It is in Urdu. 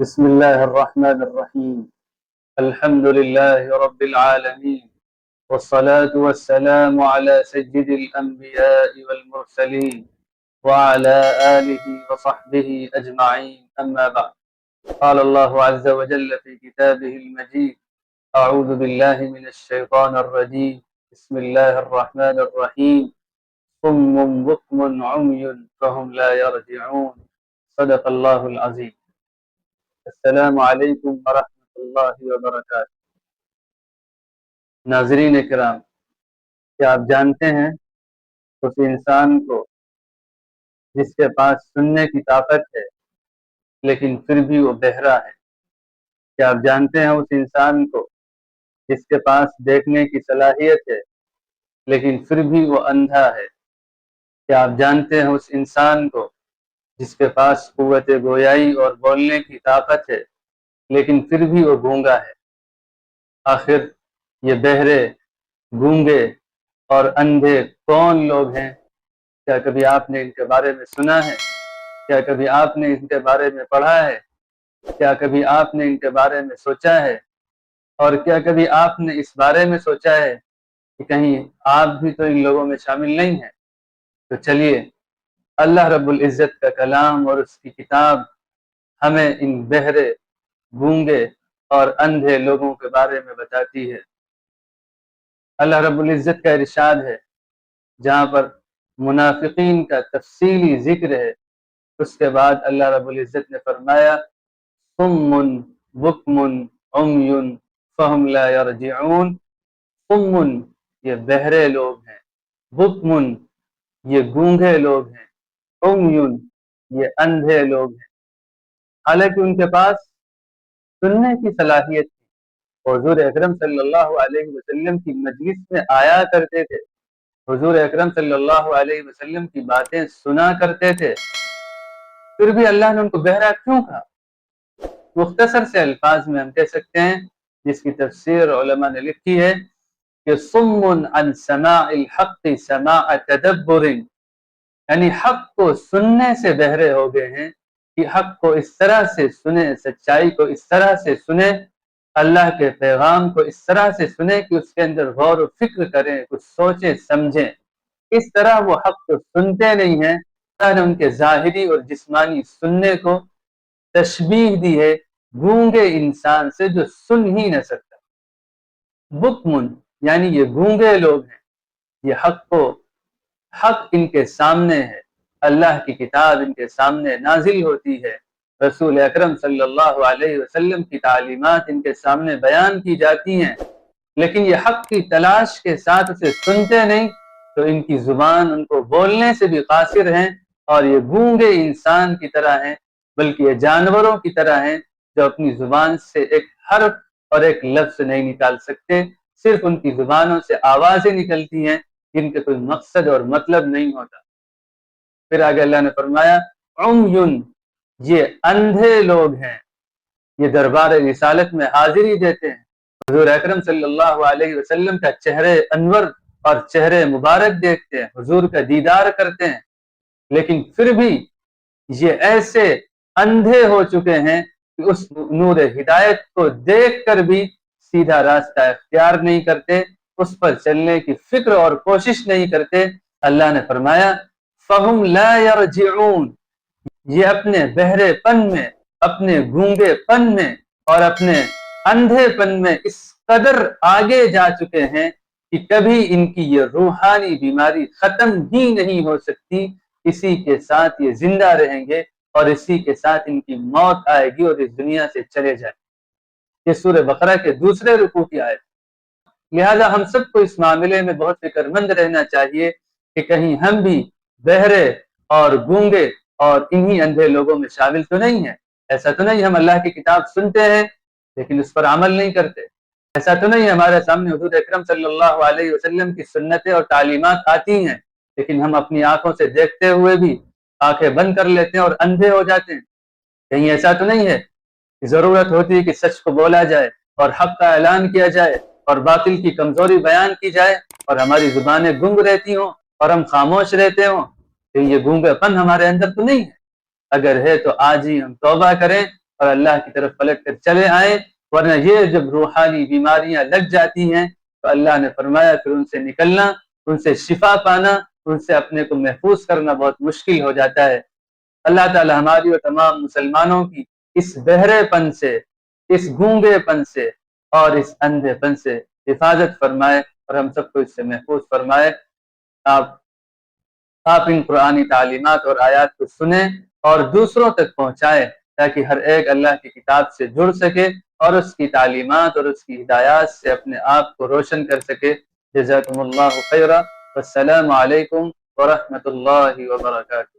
بسم الله الرحمن الرحيم. الحمد لله رب العالمين، والصلاة والسلام على سيد الأنبياء والمرسلين وعلى آله وصحبه أجمعين، أما بعد. قال الله عز وجل في كتابه المجيد: أعوذ بالله من الشيطان الرجيم، بسم الله الرحمن الرحيم. صم بكم عمي فهم لا يرجعون، صدق الله العظيم. السلام علیکم ورحمۃ اللہ وبرکاتہ۔ ناظرین کرام، کیا آپ جانتے ہیں اس انسان کو جس کے پاس سننے کی طاقت ہے لیکن پھر بھی وہ بہرا ہے؟ کیا آپ جانتے ہیں اس انسان کو جس کے پاس دیکھنے کی صلاحیت ہے لیکن پھر بھی وہ اندھا ہے؟ کیا آپ جانتے ہیں اس انسان کو جس کے پاس قوت گویائی اور بولنے کی طاقت ہے لیکن پھر بھی وہ گونگا ہے؟ آخر یہ بہرے، گونگے اور اندھے کون لوگ ہیں؟ کیا کبھی آپ نے ان کے بارے میں سنا ہے؟ کیا کبھی آپ نے ان کے بارے میں پڑھا ہے؟ کیا کبھی آپ نے ان کے بارے میں سوچا ہے؟ اور کیا کبھی آپ نے اس بارے میں سوچا ہے کہ کہیں آپ بھی تو ان لوگوں میں شامل نہیں ہیں؟ تو چلیے، اللہ رب العزت کا کلام اور اس کی کتاب ہمیں ان بہرے، گونگے اور اندھے لوگوں کے بارے میں بتاتی ہے۔ اللہ رب العزت کا ارشاد ہے، جہاں پر منافقین کا تفصیلی ذکر ہے، اس کے بعد اللہ رب العزت نے فرمایا: صم بکم عمی فہم لا یرجعون۔ صم، یہ بہرے لوگ ہیں، بکم، یہ گونگے لوگ ہیں، عمی، یہ اندھے لوگ ہیں۔ حالانکہ ان کے پاس سننے کی صلاحیت تھی، حضور اکرم صلی اللہ علیہ وسلم کی مجلس میں آیا کرتے تھے، حضور اکرم صلی اللہ علیہ وسلم کی باتیں سنا کرتے تھے، پھر بھی اللہ نے ان کو بہرا کیوں کہا؟ مختصر سے الفاظ میں ہم کہہ سکتے ہیں، جس کی تفسیر علماء نے لکھی ہے کہ صم عن سماع الحق سماع تدبر، یعنی حق کو سننے سے بہرے ہو گئے ہیں کہ حق کو اس طرح سے سنیں، سچائی کو اس طرح سے سنیں، اللہ کے پیغام کو اس طرح سے سنیں کہ اس کے اندر غور و فکر کریں، کچھ سوچیں سمجھیں۔ اس طرح وہ حق کو سنتے نہیں ہیں۔ اللہ نے ان کے ظاہری اور جسمانی سننے کو تشبیہ دی ہے گونگے انسان سے جو سن ہی نہ سکتا۔ بکمن، یعنی یہ گونگے لوگ ہیں، یہ حق ان کے سامنے ہے، اللہ کی کتاب ان کے سامنے نازل ہوتی ہے، رسول اکرم صلی اللہ علیہ وسلم کی تعلیمات ان کے سامنے بیان کی جاتی ہیں، لیکن یہ حق کی تلاش کے ساتھ اسے سنتے نہیں، تو ان کی زبان ان کو بولنے سے بھی قاصر ہیں، اور یہ گونگے انسان کی طرح ہیں، بلکہ یہ جانوروں کی طرح ہیں جو اپنی زبان سے ایک حرف اور ایک لفظ نہیں نکال سکتے، صرف ان کی زبانوں سے آوازیں نکلتی ہیں جن کے کوئی مقصد اور مطلب نہیں ہوتا۔ پھر آگے اللہ نے فرمایا: عمیٌ، یہ اندھے لوگ ہیں، یہ دربار رسالت میں حاضری دیتے ہیں، حضور اکرم صلی اللہ علیہ وسلم کا چہرے انور اور چہرے مبارک دیکھتے ہیں، حضور کا دیدار کرتے ہیں، لیکن پھر بھی یہ ایسے اندھے ہو چکے ہیں کہ اس نور ہدایت کو دیکھ کر بھی سیدھا راستہ اختیار نہیں کرتے، اس پر چلنے کی فکر اور کوشش نہیں کرتے۔ اللہ نے فرمایا: فہم لا یرجعون، یہ اپنے بہرے پن میں، اپنے گونگے پن میں اور اپنے اندھے پن میں اس قدر آگے جا چکے ہیں کہ کبھی ان کی یہ روحانی بیماری ختم ہی نہیں ہو سکتی، اسی کے ساتھ یہ زندہ رہیں گے اور اسی کے ساتھ ان کی موت آئے گی اور اس دنیا سے چلے جائیں۔ یہ سورہ بقرہ کے دوسرے رکوع کی آیت۔ لہذا ہم سب کو اس معاملے میں بہت فکر مند رہنا چاہیے کہ کہیں ہم بھی بہرے اور گونگے اور انہی اندھے لوگوں میں شامل تو نہیں ہیں۔ ایسا تو نہیں ہم اللہ کی کتاب سنتے ہیں لیکن اس پر عمل نہیں کرتے، ایسا تو نہیں ہمارے سامنے حضور اکرم صلی اللہ علیہ وسلم کی سنتیں اور تعلیمات آتی ہیں لیکن ہم اپنی آنکھوں سے دیکھتے ہوئے بھی آنکھیں بند کر لیتے ہیں اور اندھے ہو جاتے ہیں۔ کہیں ایسا تو نہیں ہے کہ ضرورت ہوتی ہے کہ سچ کو بولا جائے اور حق کا اعلان کیا جائے اور باطل کی کمزوری بیان کی جائے اور ہماری زبانیں گنگ رہتی ہوں اور ہم خاموش رہتے ہوں؟ کہ یہ گونگا پن ہمارے اندر تو نہیں ہے؟ اگر ہے تو آج ہی ہم توبہ کریں اور اللہ کی طرف پلٹ کر چلے آئیں، ورنہ یہ جب روحانی بیماریاں لگ جاتی ہیں تو اللہ نے فرمایا پھر ان سے نکلنا، ان سے شفا پانا، ان سے اپنے کو محفوظ کرنا بہت مشکل ہو جاتا ہے۔ اللہ تعالی ہماری اور تمام مسلمانوں کی اس بہرے پن سے، اس گونگے پن سے اور اس اندھے پن سے حفاظت فرمائے اور ہم سب کو اس سے محفوظ فرمائے۔ آپ ان قرآنی تعلیمات اور آیات کو سنیں اور دوسروں تک پہنچائیں تاکہ ہر ایک اللہ کی کتاب سے جڑ سکے اور اس کی تعلیمات اور اس کی ہدایات سے اپنے آپ کو روشن کر سکے۔ جزاکم اللہ خیرا، والسلام علیکم ورحمۃ اللہ وبرکاتہ۔